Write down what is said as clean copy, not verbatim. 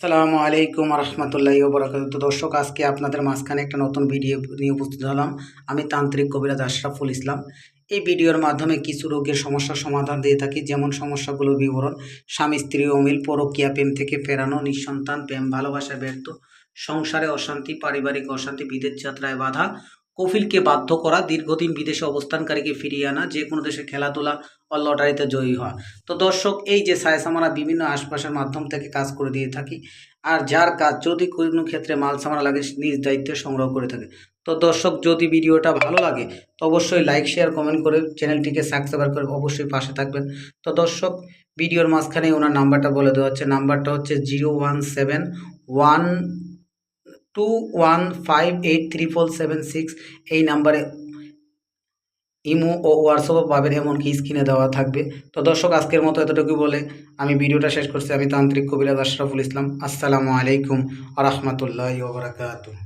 আসসালামু আলাইকুম রহমতুল্লাহি ওবরাকাতুহু। তো দর্শক, আজকে আপনাদের মাঝখানে একটা নতুন ভিডিও নিয়ে উপস্থিত হলাম। আমি তান্ত্রিক কবিরাজ আশরাফুল ইসলাম। এই ভিডিওর মাধ্যমে কিছু রোগের সমস্যার সমাধান দিয়ে থাকি, যেমন সমস্যাগুলোর বিবরণ: স্বামী স্ত্রী অমিল, পরকীয়া, প্রেম থেকে ফেরানো, নিঃসন্তান, প্রেম ভালোবাসায় ব্যর্থ, সংসারে অশান্তি, পারিবারিক অশান্তি, বিদেশ যাত্রায় বাধা, কফিলকে বাধ্য করা, দীর্ঘদিন বিদেশে অবস্থানকারীকে ফিরিয়ে আনা, যে কোনো দেশে খেলাধুলা ও লটারিতে জয়ী হওয়া। তো দর্শক, এই যে সায়েস আমরা বিভিন্ন আশপাশের মাধ্যম থেকে কাজ করে দিয়ে থাকি। আর যার কাজ যদি কোনো ক্ষেত্রে মাল সামানা লাগে নিজ দায়িত্বে সংগ্রহ করে থাকে। তো দর্শক, যদি ভিডিওটা ভালো লাগে তো অবশ্যই লাইক শেয়ার কমেন্ট করে চ্যানেলটিকে সাবস্ক্রাইব করে অবশ্যই পাশে থাকবেন। তো দর্শক, ভিডিওর মাঝখানে ওনার নাম্বারটা বলে দেওয়া হচ্ছে। নাম্বারটা হচ্ছে 01712158347 এই নাম্বারে ইমো ও হোয়াটসঅ্যাপও পাবেন, এমনকি স্ক্রিনে দেওয়া থাকবে। তো দর্শক, আজকের মতো এতটুকু বলে আমি ভিডিওটা শেষ করছি। আমি তান্ত্রিক কবিরাজ আশরাফুল ইসলাম। আসসালামু আলাইকুম আ রহমতুল্লাহি ওয়া বারাকাতুহু।